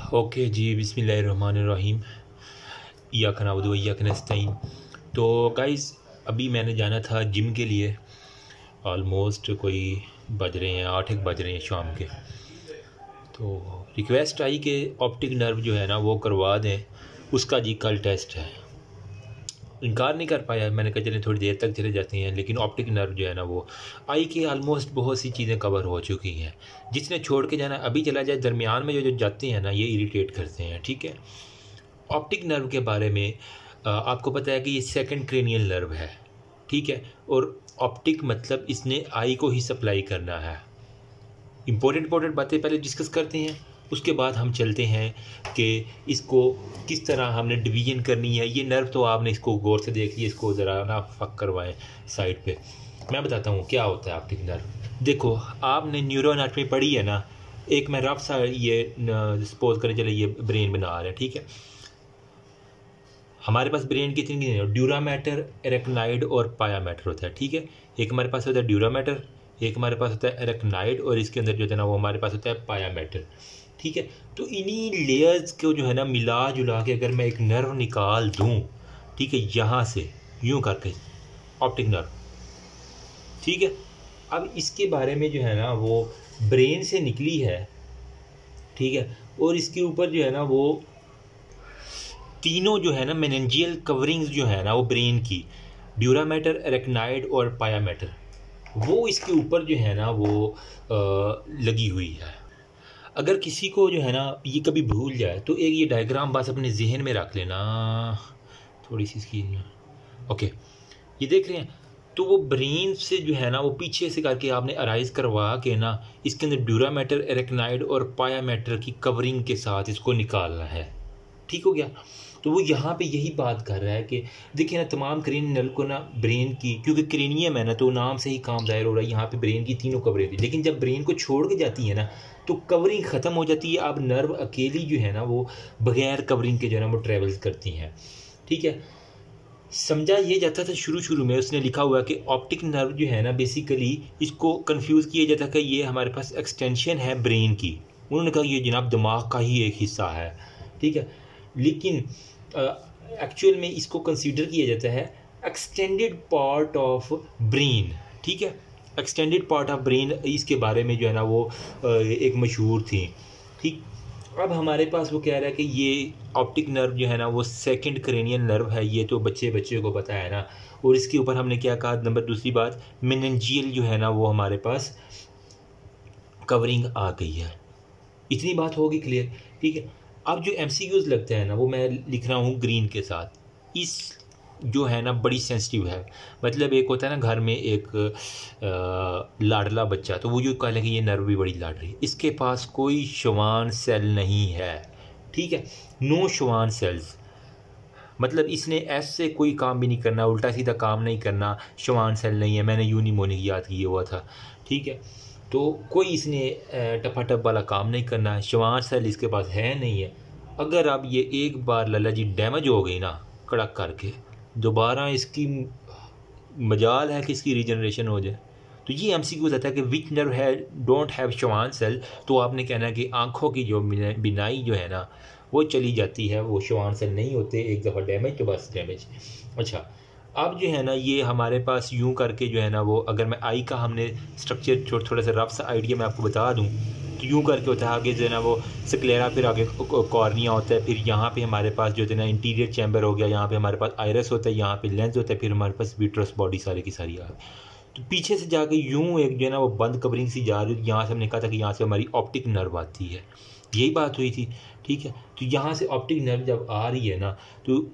Okay जी, बिस्मिल्लाहिर्रहमानिर्रहीम। इय्याका नअबुदु व इय्याका नस्तईन। तो गाइस, अभी मैंने जाना था जिम के लिए। ऑलमोस्ट कोई बज रहे हैं 8 एक बज रहे हैं शाम के। तो रिक्वेस्ट आई कि ऑप्टिक नर्व जो है ना वो करवा दें, उसका जी कल टेस्ट है। इनकार नहीं कर पाया, मैंने कहा चलें थोड़ी देर तक चले जाते हैं। लेकिन ऑप्टिक नर्व जो है ना वो आई के ऑलमोस्ट बहुत सी चीज़ें कवर हो चुकी हैं। जिसने छोड़ के जाना अभी चला जाए, दरमियान में जो जाते हैं ना ये इरिटेट करते हैं। ठीक है, ऑप्टिक नर्व के बारे में आपको पता है कि ये सेकंड क्रेनियल नर्व है। ठीक है, और ऑप्टिक मतलब इसने आई को ही सप्लाई करना है। इंपॉर्टेंट बातें पहले डिस्कस करते हैं, उसके बाद हम चलते हैं कि इसको किस तरह हमने डिवीजन करनी है। ये नर्व तो आपने इसको गौर से देख लिया, इसको ज़रा ना फक करवाएं साइड पे। मैं बताता हूँ क्या होता है ऑप्टिक नर्व। देखो, आपने न्यूरो एनाटॉमी पढ़ी है ना। एक मैं रफ सा ये सपोज करें, चले ये ब्रेन बना रहे हैं। ठीक है, हमारे पास ब्रेन कितनी ड्यूरा मैटर, एरेक्नाइड और पाया मैटर होता है। ठीक है, एक हमारे पास होता है ड्यूरा मैटर, एक हमारे पास होता है एरेक्नाइड, और इसके अंदर जो है ना वो हमारे पास होता है पाया मैटर। ठीक है, तो इन्हीं लेयर्स को जो है ना मिला जुला के अगर मैं एक नर्व निकाल दूं, ठीक है, यहाँ से यूं करके ऑप्टिक नर्व। ठीक है, अब इसके बारे में जो है ना वो ब्रेन से निकली है। ठीक है, और इसके ऊपर जो है ना वो तीनों जो है ना मेनेंजियल कवरिंग्स जो है ना वो ब्रेन की, ड्यूरा मैटर, एरेक्नाइड और पाया मैटर, वो इसके ऊपर जो है ना वो लगी हुई है। अगर किसी को जो है ना ये कभी भूल जाए तो एक ये डायग्राम बस अपने जहन में रख लेना, थोड़ी सी इसकी। ओके, ये देख रहे हैं, तो वो ब्रेन से जो है ना वो पीछे से करके आपने अराइज करवा के ना इसके अंदर ड्यूरा मैटर, एरेक्नाइड और पाया मैटर की कवरिंग के साथ इसको निकालना है। ठीक हो गया। तो वो यहाँ पे यही बात कर रहा है कि देखिए ना, तमाम क्रेनियल को ना ब्रेन की, क्योंकि क्रेनियम है ना तो नाम से ही काम जाहिर हो रहा है। यहाँ पे ब्रेन की तीनों कवरें थी, लेकिन जब ब्रेन को छोड़ के जाती है ना तो कवरिंग ख़त्म हो जाती है। अब नर्व अकेली जो है ना वो बगैर कवरिंग के जो है ना वो ट्रेवल्स करती हैं। ठीक है, समझा ये जाता था शुरू में उसने लिखा हुआ कि ऑप्टिक नर्व जो है ना बेसिकली इसको कंफ्यूज किया जाता है कि ये हमारे पास एक्सटेंशन है ब्रेन की। उन्होंने कहा ये जनाब दिमाग का ही एक हिस्सा है। ठीक है, लेकिन एक्चुअल में इसको कंसीडर किया जाता है एक्सटेंडेड पार्ट ऑफ ब्रेन। ठीक है, एक्सटेंडेड पार्ट ऑफ ब्रेन, इसके बारे में जो है ना वो एक मशहूर थी। ठीक, अब हमारे पास वो कह रहा है कि ये ऑप्टिक नर्व जो है ना वो सेकंड क्रेनियल नर्व है। ये तो बच्चे को पता है ना। और इसके ऊपर हमने क्या कहा, नंबर दूसरी बात, मेनिंजियल जो है ना वो हमारे पास कवरिंग आ गई है। इतनी बात होगी क्लियर। ठीक है, अब जो MCQs लगता है ना वो मैं लिख रहा हूँ ग्रीन के साथ। इस जो है ना बड़ी सेंसिटिव है। मतलब एक होता है ना घर में एक लाडला बच्चा, तो वो जो कह लें कि ये नर्व भी बड़ी लाडली, इसके पास कोई श्वान सेल नहीं है। ठीक है, नो श्वान सेल्स, मतलब इसने ऐसे कोई काम भी नहीं करना, उल्टा सीधा काम नहीं करना। श्वान सेल नहीं है, मैंने यूनिमोनिक याद किया हुआ था। ठीक है, तो कोई इसने टपाटप वाला काम नहीं करना है। श्वान सेल इसके पास है नहीं है। अगर अब ये एक बार लल्ला जी डैमेज हो गई ना कड़क करके, दोबारा इसकी मजाल है कि इसकी रीजनरेशन हो जाए। तो ये MCQ कहता है कि विच नर्व है डोंट हैव श्वान सेल। तो आपने कहना है कि आँखों की जो बिनाई जो है ना वो चली जाती है, वो श्वान सेल नहीं होते। एक दफ़ा डैमेज तो बस डैमेज। अच्छा, अब जो है ना ये हमारे पास यूं करके जो है ना वो, अगर मैं आई का हमने स्ट्रक्चर थोड़ा सा रफ सा आइडिया मैं आपको बता दूं, तो यूं करके होता है आगे जो है ना वो स्क्लेरा, फिर आगे कॉर्निया होता है, फिर यहाँ पे हमारे पास जो है ना इंटीरियर चैम्बर हो गया, यहाँ पे हमारे पास आयरस होता है, यहाँ पे लेंस होता है, फिर हमारे पास विट्रस बॉडी सारी की सारी आ गई। तो पीछे से जाके यूं एक जो है ना वो बंद कवरिंग सी जा रही है। यहाँ से हमने कहा था कि यहाँ से हमारी ऑप्टिक नर्व आती है, यही बात हुई थी। ठीक है, तो यहाँ से ऑप्टिक नर्व जब आ रही है ना तो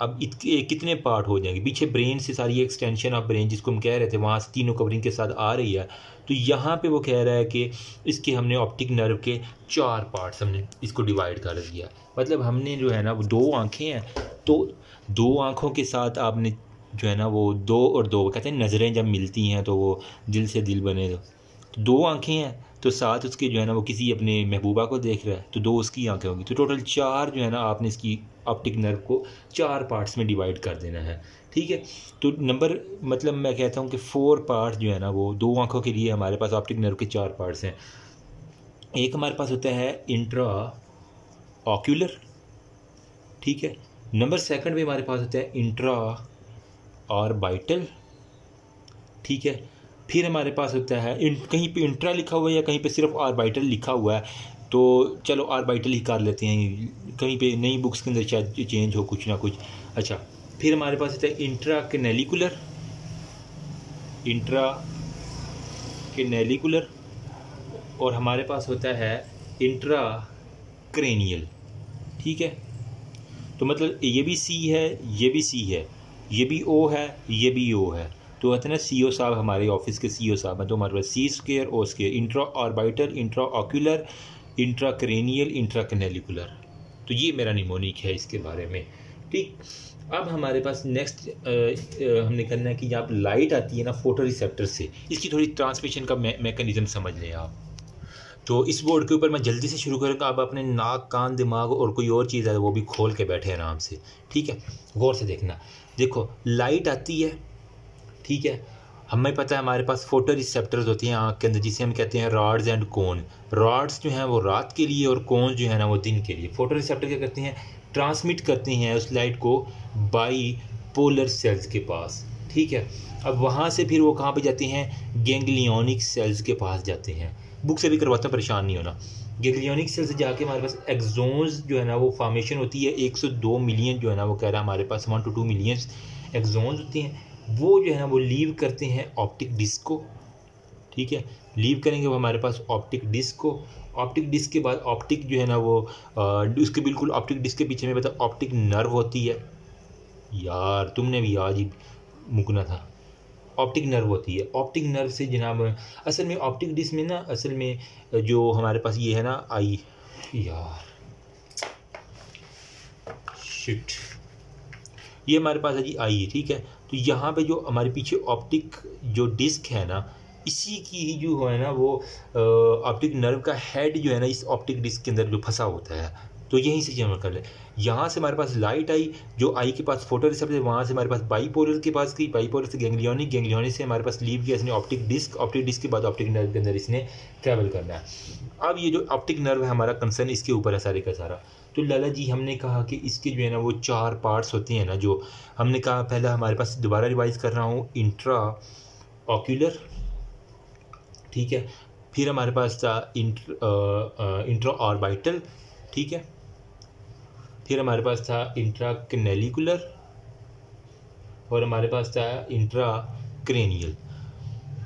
अब कितने पार्ट हो जाएंगे। पीछे ब्रेन से सारी एक्सटेंशन ऑफ ब्रेन जिसको हम कह रहे थे वहाँ से तीनों कवरिंग के साथ आ रही है। तो यहाँ पे वो कह रहा है कि इसके हमने ऑप्टिक नर्व के 4 पार्ट्स हमने इसको डिवाइड कर दिया। मतलब हमने जो है ना वो 2 आँखें हैं, तो 2 आँखों के साथ आपने जो है ना वो 2 और 2 कहते हैं नज़रें जब मिलती हैं तो वो दिल से दिल बने। तो 2 आँखें हैं, तो साथ उसके जो है ना वो किसी अपने महबूबा को देख रहा है, तो 2 उसकी आंखें होंगी। तो टोटल 4 जो है ना आपने इसकी ऑप्टिक नर्व को 4 पार्ट्स में डिवाइड कर देना है। ठीक है, तो नंबर मतलब मैं कहता हूँ कि 4 पार्ट्स जो है ना वो 2 आंखों के लिए हमारे पास ऑप्टिक नर्व के 4 पार्ट्स हैं। एक हमारे पास होता है इंट्रा ऑक्यूलर, ठीक है। नंबर सेकंड पे हमारे पास होता है इंट्रा ऑर्बिटल, ठीक है। फिर हमारे पास होता है कहीं पे इंट्रा लिखा हुआ है या कहीं पे सिर्फ ऑर्बिटल लिखा हुआ है, तो चलो ऑर्बिटल ही कर लेते हैं, कहीं पे नई बुक्स के अंदर शायद चेंज हो कुछ ना कुछ। अच्छा, फिर हमारे पास होता है इंट्रा कैनेलिकुलर, और हमारे पास होता है इंट्रा क्रेनियल, ठीक है। तो मतलब ये भी सी है, ये भी सी है, ये भी ओ है, ये भी ओ है, तो कहते हैं ना CO साहब, हमारे ऑफिस के CO साहब हैं, तो हमारे पास C² O², intra orbital, intra ocular, intra cranial, intra canalicular. तो ये मेरा निमोनिक है इसके बारे में, ठीक। अब हमारे पास नेक्स्ट हमने करना है कि जहाँ पर लाइट आती है ना फोटो रिसेप्टर से, इसकी थोड़ी ट्रांसमिशन का मैकेनिज्म समझ लें आप। तो इस बोर्ड के ऊपर मैं जल्दी से शुरू करूँगा, आप अपने नाक, कान, दिमाग और कोई और चीज़ है वो भी खोल के बैठे आराम से, ठीक है। गौर से देखना, देखो लाइट आती है, ठीक है। हमें पता है हमारे पास फोटो रिसेप्टर्स होती हैं आँख के अंदर, जिसे हम कहते हैं रॉड्स एंड कोन। रॉड्स जो हैं वो रात के लिए और कोन जो है ना वो दिन के लिए। फोटो रिसेप्टर क्या करते हैं, ट्रांसमिट करते हैं उस लाइट को बाई पोलर सेल्स के पास, ठीक है। अब वहाँ से फिर वो कहाँ पे जाते हैं, गैंग्लियोनिक सेल्स के पास जाते हैं। बुक से भी करवाता, परेशान नहीं होना। गैंग्लियोनिक सेल से जाके हमारे पास एक्सोन्स जो है ना वो फॉर्मेशन होती है, 102 मिलियन जो है ना वो कह रहा है हमारे पास 1 to 2 मिलियन एक्सोन्स होती हैं। वो जो है ना वो लीव करते हैं ऑप्टिक डिस्क को, ठीक है। लीव करेंगे वो हमारे पास ऑप्टिक डिस्क को। ऑप्टिक डिस्क के बाद ऑप्टिक जो है ना वो उसके बिल्कुल ऑप्टिक डिस्क के पीछे में पता ऑप्टिक नर्व होती है। यार तुमने भी आज ही मुकना था। ऑप्टिक नर्व होती है, ऑप्टिक नर्व से जनाब असल में ऑप्टिक डिस्क में ना असल में जो हमारे पास ये है ना आई, यार शिट, ये हमारे पास है जी आई है, ठीक है। तो यहाँ पे जो हमारे पीछे ऑप्टिक जो डिस्क है ना, इसी की ही जो है ना वो ऑप्टिक नर्व का हेड जो है ना इस ऑप्टिक डिस्क के अंदर जो फंसा होता है। तो यहीं से जमा कर ले, यहाँ से हमारे पास लाइट आई, जो आई के पास फोटो रिसेप्टर, वहाँ से हमारे पास बाईपोलर के पास गई, बाईपोलर से गैंग्लियोनिक, गैंग्लियोनिक से हमारे पास लीव किया इसने ऑप्टिक डिस्क के बाद ऑप्टिक नर्व के अंदर इसने ट्रैवल करना है। अब ये जो ऑप्टिक नर्व है हमारा कंसर्न इसके ऊपर है सारे का सारा। तो लाला जी हमने कहा कि इसके जो है ना वो 4 पार्ट्स होते हैं ना, जो हमने कहा पहला हमारे पास, दोबारा रिवाइज कर रहा हूँ, इंट्रा ऑक्यूलर, ठीक है। फिर हमारे पास था इंट्रा ऑर्बिटल, ठीक है। फिर हमारे पास था इंट्रा कैनेलिकुलर और हमारे पास था इंट्रा क्रेनियल।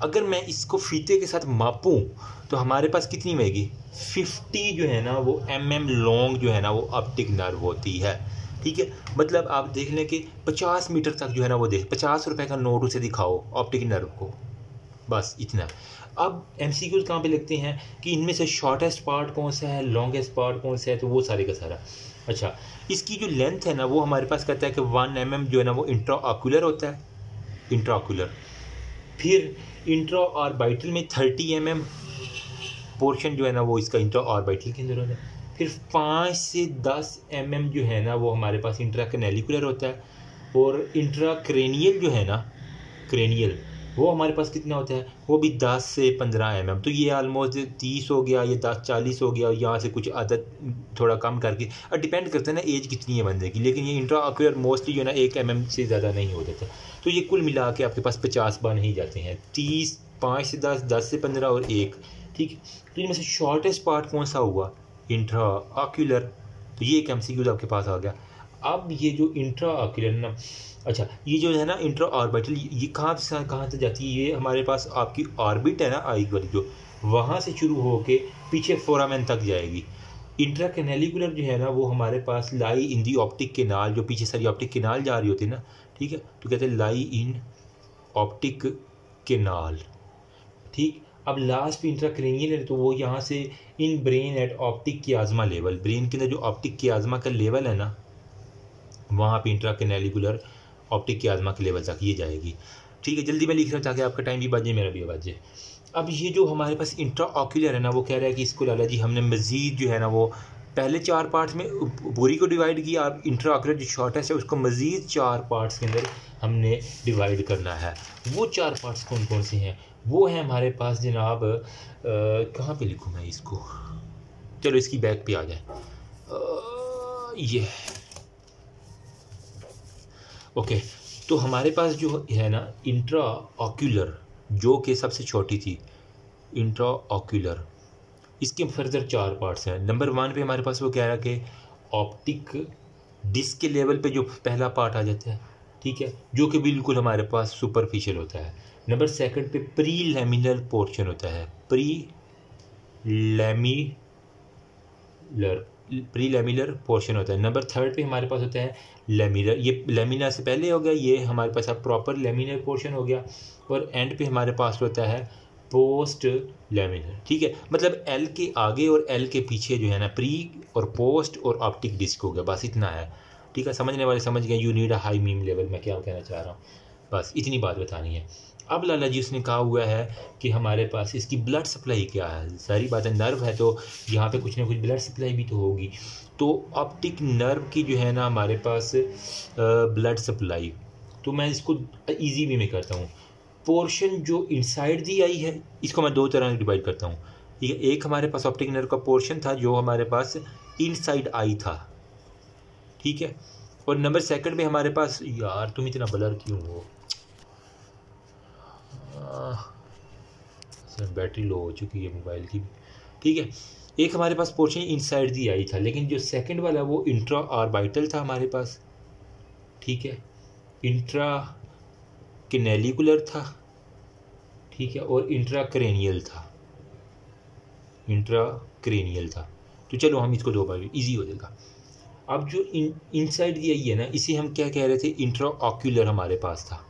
अगर मैं इसको फीते के साथ मापूं तो हमारे पास कितनी होगी, 50 जो है ना वो mm लॉन्ग जो है ना वो ऑप्टिक नर्व होती है, ठीक है। मतलब आप देख लें कि 50 मीटर तक जो है ना वो 50 रुपए का नोट उसे दिखाओ ऑप्टिक नर्व को, बस इतना। अब MCQs कहाँ पे लिखते हैं कि इनमें से शॉर्टेस्ट पार्ट कौन सा है, लॉन्गेस्ट पार्ट कौन सा है, तो वो सारे का सारा। अच्छा, इसकी जो लेंथ है ना वो हमारे पास कहता है कि 1 mm जो है ना वो इंट्रा ऑक्यूलर होता है, इंट्रा ऑक्यूलर। फिर इंट्रा ऑर्बिटल में 30 mm पोर्शन जो है ना वो इसका इंट्रा ऑर्बिटल के अंदर होता है। फिर 5 से 10 mm जो है ना वो हमारे पास इंट्रा कैनेलिकुलर होता है। और इंट्रा क्रेनियल जो है ना, क्रेनियल वो हमारे पास कितना होता है, वो भी 10 से 15 mm। तो ये आलमोस्ट 30 हो गया, ये 10-40 हो गया, यहाँ से कुछ आदत थोड़ा कम करके, और डिपेंड करता है ना एज कितनी है बंदे की। लेकिन ये इंट्रा ऑक्यूलर मोस्टली जो है ना 1 mm से ज़्यादा नहीं होता था। तो ये कुल मिला के आपके पास 50 बन ही जाते हैं, 30, 5 से 10, 10 से 15 और 1, ठीक है। तो इनमें से शॉर्टेस्ट पार्ट कौन सा हुआ, इंट्रा ऑक्यूलर। तो ये एक MCQ आपके पास आ गया। अब ये जो इंट्रा ऑक्यूलर ना, अच्छा ये जो है ना इंट्रा ऑर्बिटल, ये कहाँ से जाती है, ये हमारे पास आपकी ऑर्बिट है ना आई वाली, जो वहाँ से शुरू होके पीछे फोरामेन तक जाएगी। इंट्रा कैनेलिकुलर जो है ना वो हमारे पास लाई इन दी ऑप्टिक केनाल, जो पीछे सारी ऑप्टिक केनाल जा रही होती है ना, ठीक है। तो कहते हैं लाई इन ऑप्टिक केनाल, ठीक। अब लास्ट पे इंट्रा क्रेनियल है, तो वो यहाँ से in brain at optic chiasma level, brain के अंदर जो ऑप्टिक कियाज़मा का लेवल है ना वहाँ पे इंट्रा कैनेलिकुलर ऑप्टिक कियाज़मा के लेवल तक ये जाएगी, ठीक है। जल्दी में लिख रहा हूँ ताकि आपका टाइम भी बचे, मेरा भी बचे। अब ये जो हमारे पास इंट्रा ऑक्यूलर है ना वो कह रहा है कि इसको लाला जी हमने मज़ीद जो है ना वो पहले 4 पार्ट्स में पूरी को डिवाइड किया, और इंट्रा ऑक्यूलर जो शॉर्टेस्ट है उसको मज़ीद 4 पार्ट्स के अंदर हमने डिवाइड करना है। वो 4 पार्ट्स कौन कौन से हैं, वो है हमारे पास जनाब, कहाँ पे लिखूँ मैं इसको, चलो इसकी बैक पे आ जाए, ये ओके। तो हमारे पास जो है ना इंट्रा ऑक्यूलर, जो कि सबसे छोटी थी, इंट्रा ऑक्यूलर, इसके फर्दर 4 पार्ट्स हैं। नंबर 1 पे हमारे पास वो कह रहा है कि ऑप्टिक डिस्क के लेवल पे जो पहला पार्ट आ जाता है, ठीक है, जो कि बिल्कुल हमारे पास सुपरफिशियल होता है। नंबर 2 पे प्री लैमिनर पोर्शन होता है, प्री लैमिनर पोर्शन होता है। नंबर 3 पे हमारे पास होता है लैमिनर, ये लैमिना से पहले हो गया, ये हमारे पास अब प्रॉपर लैमिनर पोर्शन हो गया। और एंड पे हमारे पास होता है पोस्ट लैमिनर, ठीक है। मतलब एल के आगे और एल के पीछे जो है ना प्री और पोस्ट और ऑप्टिक डिस्क हो गया, बस इतना है, ठीक है। समझने वाले समझ गए, you need a high meme level, मैं क्या कहना चाह रहा हूँ, बस इतनी बात बतानी है। अब लाला जी उसने कहा हुआ है कि हमारे पास इसकी ब्लड सप्लाई क्या है। सारी बातें, नर्व है तो यहाँ पे कुछ ना कुछ ब्लड सप्लाई भी तो होगी। तो ऑप्टिक नर्व की जो है ना हमारे पास ब्लड सप्लाई, तो मैं इसको इजी वे में करता हूँ। पोर्शन जो इनसाइड दी आई है, इसको मैं 2 तरह से डिवाइड करता हूँ, ठीक है। एक हमारे पास ऑप्टिक नर्व का पोर्शन था जो हमारे पास इनसाइड आई था, ठीक है। और नंबर 2 पे हमारे पास, यार तुम इतना ब्लर क्यों हो, बैटरी लो हो चुकी है मोबाइल की, ठीक है। एक हमारे पास पोर्शन इनसाइड दी आई था, लेकिन जो सेकंड वाला वो इंट्रा ऑर्बिटल था हमारे पास, ठीक है, इंट्रा कैनेलिकुलर था, ठीक है, और इंट्रा क्रेनियल था, इंट्रा क्रेनियल था। तो चलो हम इसको 2 बार इजी हो जाएगा। अब जो इनसाइड दी आई है ना, इसे हम क्या कह रहे थे, इंट्रा ऑक्यूलर हमारे पास था,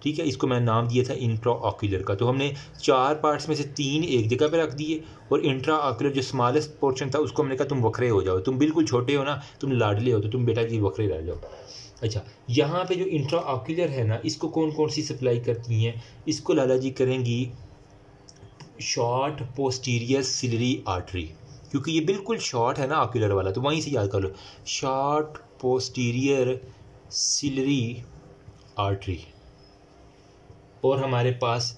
ठीक है। इसको मैं नाम दिया था इंट्रा ऑक्यूलर का। तो हमने 4 पार्ट्स में से 3 एक जगह पे रख दिए, और इंट्रा ऑक्यूलर जो स्मॉलेस्ट पोर्शन था उसको हमने कहा तुम वक्रे हो जाओ, तुम बिल्कुल छोटे हो ना, तुम लाडले हो, तो तुम बेटा जी वक्रे रह जाओ। अच्छा, यहाँ पे जो इंट्रा ऑक्यूलर है ना, इसको कौन कौन सी सप्लाई करती हैं, इसको लाला जी करेंगी शॉर्ट पोस्टीरियर सिलरी आर्टरी, क्योंकि ये बिल्कुल शॉर्ट है ना ऑक्यूलर वाला, तो वहीं से याद कर लो, शॉर्ट पोस्टीरियर सिलरी आर्टरी। और हमारे पास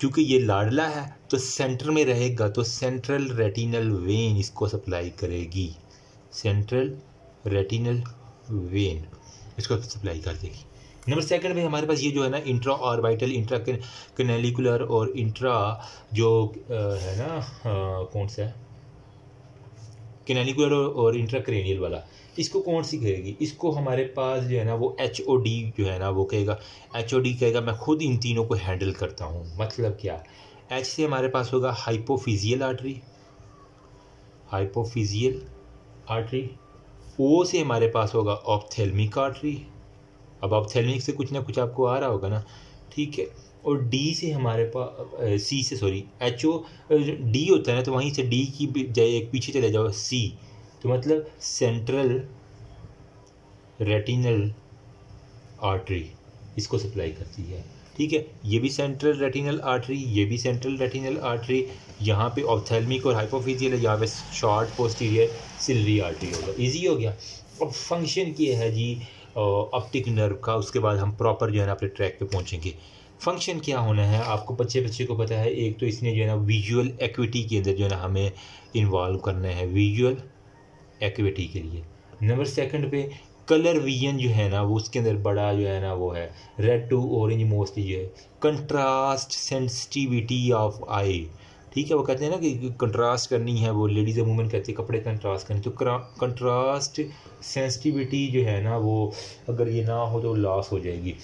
क्योंकि ये लाडला है तो सेंटर में रहेगा, तो सेंट्रल रेटिनल वेन इसको सप्लाई करेगी, सेंट्रल रेटिनल वेन इसको सप्लाई कर देगी। नंबर 2 में हमारे पास ये जो है ना इंट्रा ऑर्बिटल, इंट्रा कैनेलिकुलर और इंट्रा जो है ना कौन सा है, कैनेलिकुलर और इंट्रा क्रेनियल वाला, इसको कौन सी कहेगी, इसको हमारे पास जो है ना वो HOD जो है ना वो कहेगा, HOD कहेगा मैं खुद इन तीनों को हैंडल करता हूँ। मतलब क्या, H से हमारे पास होगा hypophyseal artery, hypophyseal artery. O से हमारे पास होगा ऑप्थेल्मिक आर्टरी, अब ऑप्थेल्मिक से कुछ ना कुछ आपको आ रहा होगा ना, ठीक है। और D से हमारे पास C से, सॉरी D होता है ना, तो वहीं से D की एक पीछे चले जाओ C, तो मतलब सेंट्रल रेटिनल आर्टरी इसको सप्लाई करती है, ठीक है। ये भी सेंट्रल रेटिनल आर्टरी, ये भी सेंट्रल रेटिनल आर्टरी, यहाँ पे ऑप्थेल्मिक और हाइपोफिजियल है, यहाँ पे शॉर्ट पोस्टीरियर सिलरी आर्टरी होगा। इजी हो गया। अब फंक्शन क्या है जी ऑप्टिक नर्व का, उसके बाद हम प्रॉपर जो है ना अपने ट्रैक पे पहुँचेंगे। फंक्शन क्या होना है आपको बच्चे को पता है, एक तो इसने जो है ना विजुअल एक्विटी के अंदर जो है ना हमें इन्वॉल्व करना है, विजुअल एक्विटी के लिए। नंबर 2 पे कलर विजन जो है ना वो उसके अंदर बड़ा जो है ना वो है रेड टू ऑरेंज मोस्टली जो है, कंट्रास्ट सेंसिटिविटी ऑफ आई, ठीक है। वो कहते हैं ना कि कंट्रास्ट करनी है, वो लेडीज़ एंड वुमेन कहते हैं कपड़े कंट्रास्ट करनी, तो कंट्रास्ट सेंसिटिविटी जो है ना वो अगर ये ना हो तो लॉस हो जाएगी।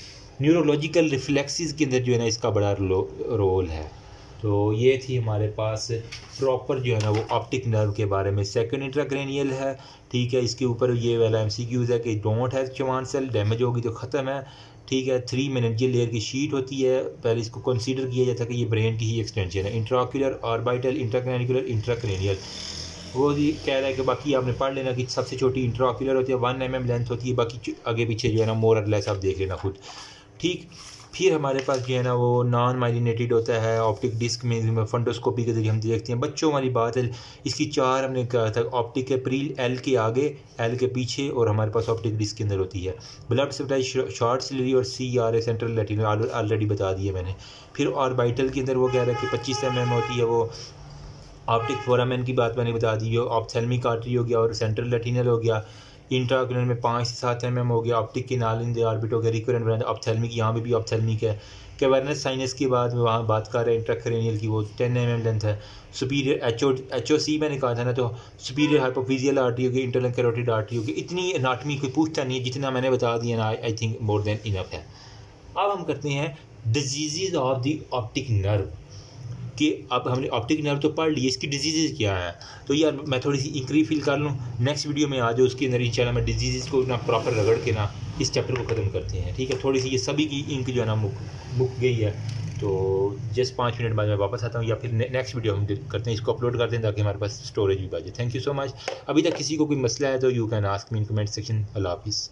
न्यूरोलॉजिकल रिफ्लेक्सेस के अंदर जो है ना इसका बड़ा रोल है। तो ये थी हमारे पास प्रॉपर जो है ना वो ऑप्टिक नर्व के बारे में। सेकंड इंट्राक्रेनियल है, ठीक है। इसके ऊपर ये वाला MCQs है कि don't have Chavan cell, damage होगी तो ख़त्म है, ठीक है। 3 मेनिंजियल लेयर की शीट होती है, पहले इसको कंसीडर किया जाता है कि ये ब्रेन की ही एक्सटेंशन है। इंट्राऑक्यूलर, ऑर्बिटल, इंट्राक्रेनिकुलर, इंट्राक्रेनियल, वो जी कह रहा है कि बाकी आपने पढ़ लेना कि सबसे छोटी इंट्राऑक्यूलर होती है, 1 mm लेंथ होती है, बाकी आगे पीछे जो है ना मोर और लेस आप देख लेना खुद, ठीक। फिर हमारे पास जो है ना वो नॉन माइलिनेटेड होता है, ऑप्टिक डिस्क में फंडोस्कोपी के जरिए हम देखते हैं। बच्चों वाली बात है, इसकी 4 हमने कहा था, ऑप्टिक एप्रिल L के आगे, L के पीछे, और हमारे पास ऑप्टिक डिस्क के अंदर होती है। ब्लड सप्लाई शॉर्ट सिलरी और CRA सेंट्रल रेटिनल ऑलरेडी बता दिया मैंने। फिर ऑर्बिटल के अंदर वो कह रहा है कि 25 mm होती है, वो ऑप्टिक फोरामेन की बात मैंने बता दी है। ऑप्थेल्मिक आर्टरी हो गया और सेंट्रल रेटिनल हो गया। इंट्राक्रैनियल में 5 से 7 mm हो गया, optic canal in the orbit हो गया, रिकरेंट ब्रांच ऑप्थेल्मिक, यहाँ पे भी ऑप्थेल्मिक है। कैवर्नस साइनस की बात में वहाँ बात कर रहे हैं इंट्राक्रैनियल की, वो 10 mm लेंथ है। सुपीरियर HOC मैंने कहा था ना, तो सुपीरियर हाइपोफिजियल आर्टरी होगी, इंटरनल कैरोटिड आर्टरी होगी। इतनी एनाटमी कोई पूछता नहीं है, जितना मैंने बता दिया ना, I think more than enough है। अब हम करते हैं disease of the optic nerve, कि अब हमने ऑप्टिक नर्व तो पढ़ लिए, इसकी डिजीज़ क्या है। तो यार मैं थोड़ी सी इंक रिफिल कर लूँ, नेक्स्ट वीडियो में आ जाओ, उसके अंदर इंशाल्लाह मैं डिजीज़ को ना प्रॉपर रगड़ के ना इस चैप्टर को ख़त्म करते हैं, ठीक है। थोड़ी सी ये सभी की इंक जो है ना मुक गई है, तो जस्ट 5 मिनट बाद मैं वापस आता हूँ, या फिर नेक्स्ट वीडियो हम करते हैं, इसको अपलोड करते हैं ताकि हमारे पास स्टोरेज भी बचे। Thank you so much. अभी तक किसी को कोई मसला है तो you can ask me in comment section. अल्लाह हाफिज़।